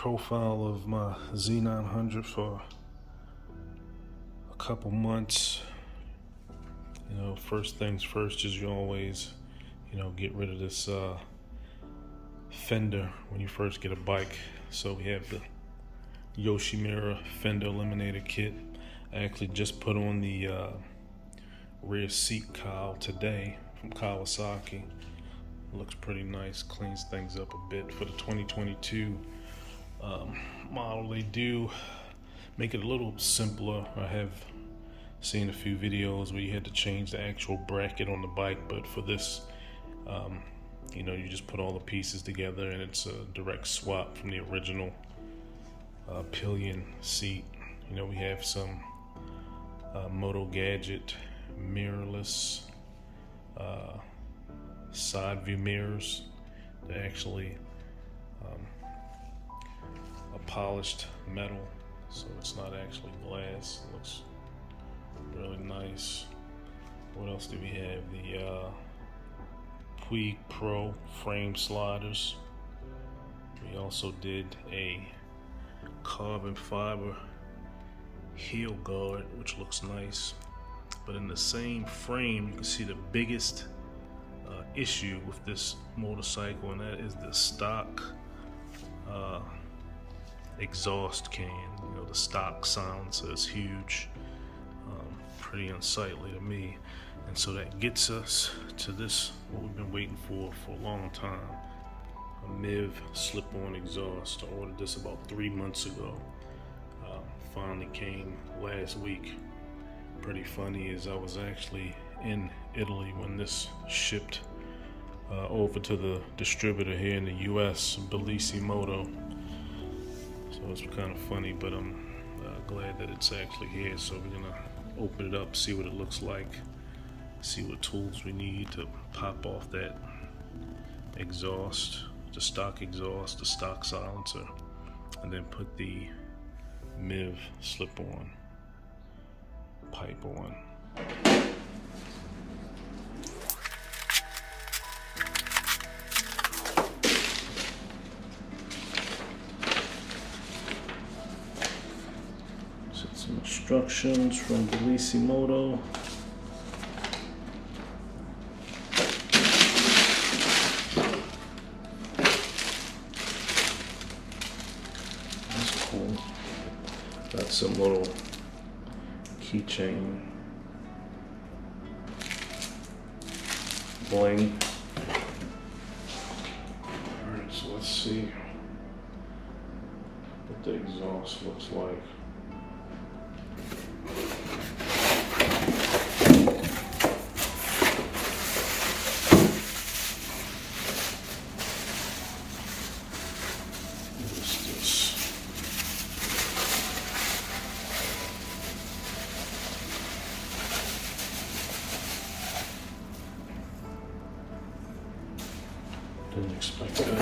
profile of my Z900 for a couple months. You know, first things first is you always, get rid of this fender when you first get a bike. So we have the Yoshimura fender eliminator kit. I actually just put on the rear seat cowl today from Kawasaki. Looks pretty nice, cleans things up a bit. For the 2022 model, they do make it a little simpler. I have seen a few videos where you had to change the actual bracket on the bike, but for this, you just put all the pieces together and it's a direct swap from the original pillion seat. We have some Moto Gadget mirrorless side view mirrors. They're actually a polished metal, so it's not actually glass. It looks really nice. What else do we have? The Puig Pro frame sliders. We also did a carbon fiber heel guard, which looks nice. But in the same frame, you can see the biggest issue with this motorcycle, and that is the stock exhaust can. The stock silencer is huge, pretty unsightly to me, and so that gets us to this, what we've been waiting for a long time, a MIVV slip-on exhaust. I ordered this about 3 months ago. Finally came last week. Pretty funny is I was actually in Italy when this shipped over to the distributor here in the US, Moto. So it's kind of funny, but I'm glad that it's actually here. So we're gonna open it up, see what it looks like, see what tools we need to pop off that exhaust, the stock exhaust, the stock silencer, and then put the MIVV slip-on pipe on. Set some instructions from Moto. That's cool. Got some little keychain bling. Alright, so let's see what the exhaust looks like. What is this? Didn't expect that.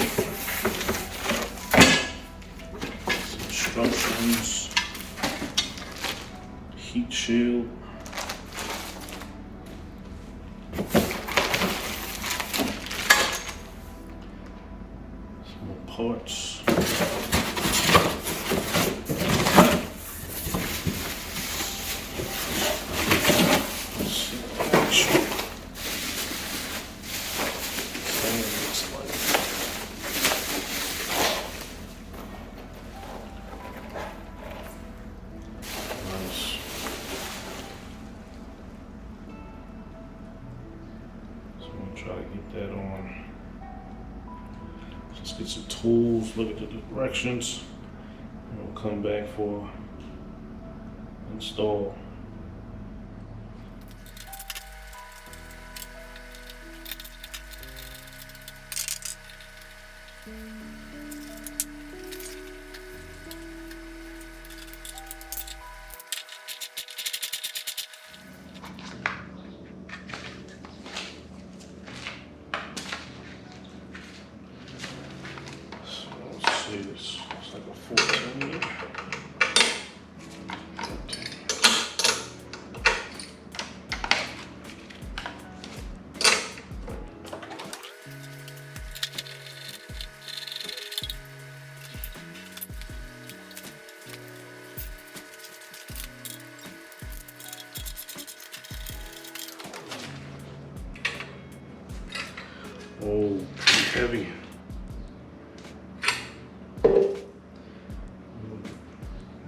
Some instructions. Heat shield. Some more parts. Try to get that on. Let's get some tools, look at the directions, and we'll come back for install. This looks like a 14. Oh, pretty heavy.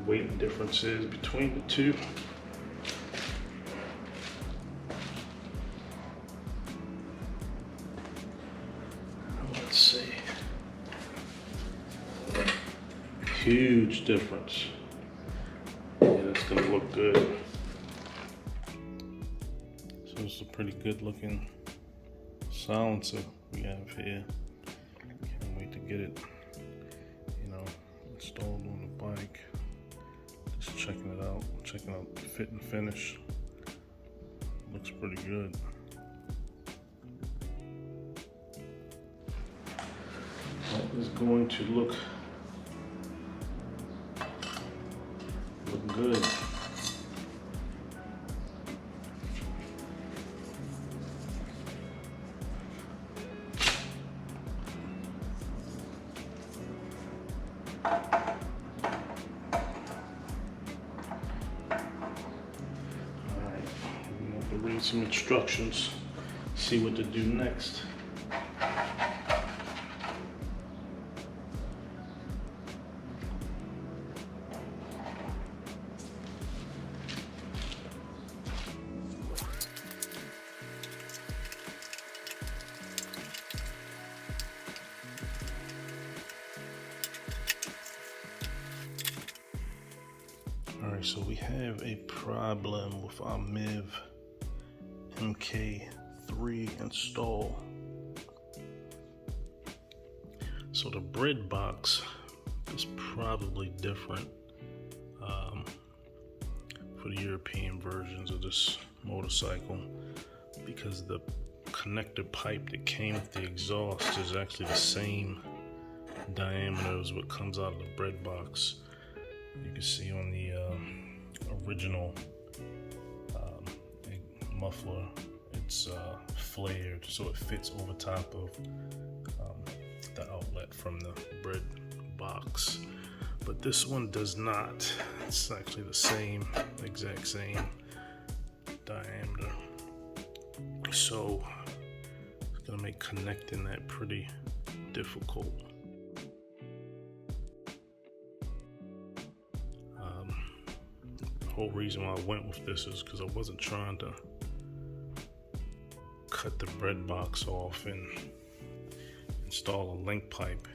Weight differences between the two. Let's see. Huge difference. Yeah, that's gonna look good. So it's a pretty good looking silencer we have here. Can't wait to get it, installed on the bike. Just checking it out, checking out the fit and finish. Looks pretty good. That is going to look good. Read some instructions, see what to do next. Alright, so we have a problem with our MIVV MK3 install. So the bread box is probably different for the European versions of this motorcycle, because the connector pipe that came with the exhaust is actually the same diameter as what comes out of the bread box. You can see on the original muffler, it's flared so it fits over top of the outlet from the bread box, but this one does not. It's actually the exact same diameter, so it's gonna make connecting that pretty difficult. The whole reason why I went with this is because I wasn't trying to cut the bread box off and install a link pipe,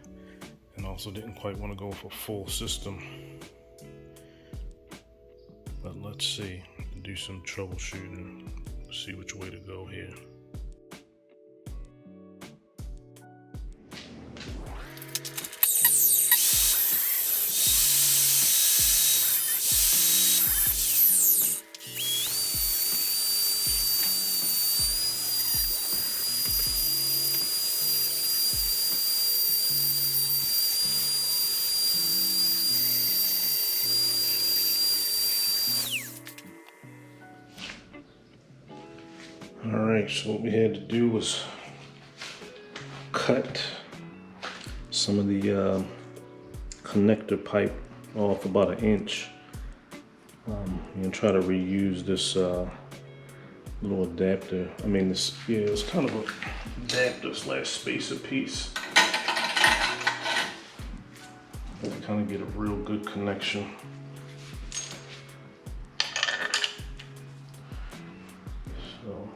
and also didn't quite want to go for full system. But let's see, do some troubleshooting, see which way to go here. Alright, so what we had to do was cut some of the connector pipe off about 1 inch. And try to reuse this little adapter. It's kind of an adapter / spacer piece. To kind of get a real good connection. So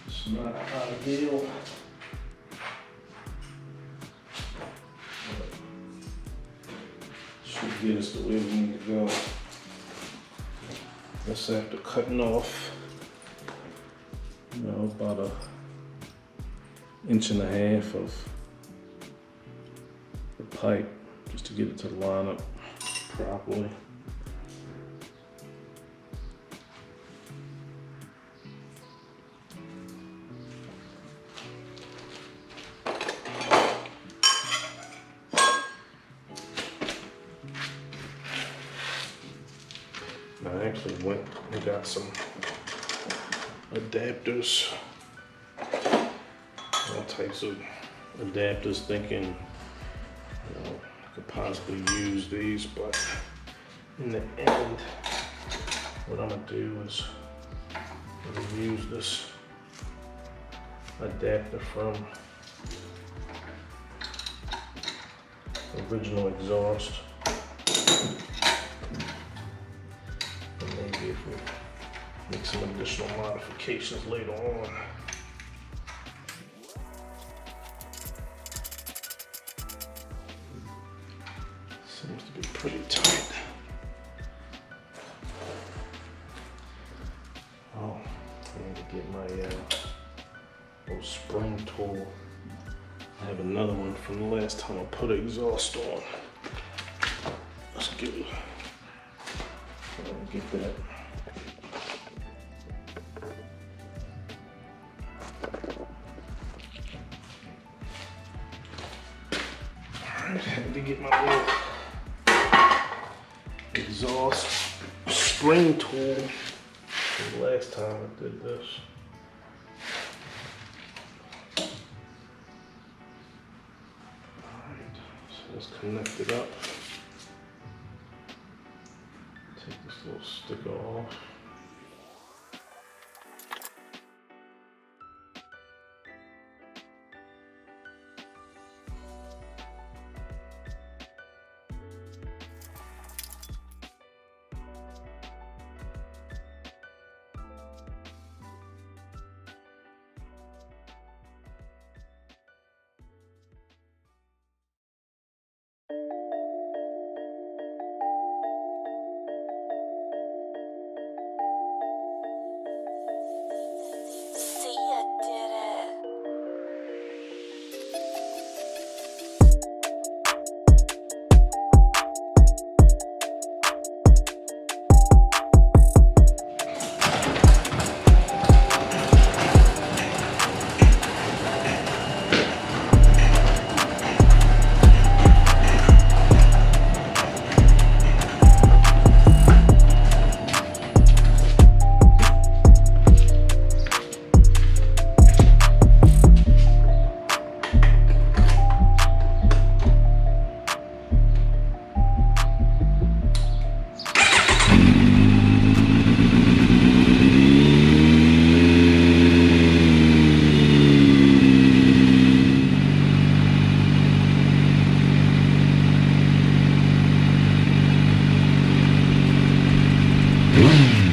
it's not ideal. Should get us the way we need to go. Guess after cutting off, about 1.5 inches of the pipe, just to get it to line up properly. I actually went and got some adapters types of adapters, thinking, you know, I could possibly use these, but in the end, what I'm gonna do is I'm gonna use this adapter from original exhaust. And maybe if we make some additional modifications later on. Seems to be pretty tight. Oh, I need to get my little spring tool. I have another one from the last time I put an exhaust on. Let's get that. Alright, had to get my little exhaust spring tool from the last time I did this. Alright, so let's connect it up. Take this little sticker off. MIVV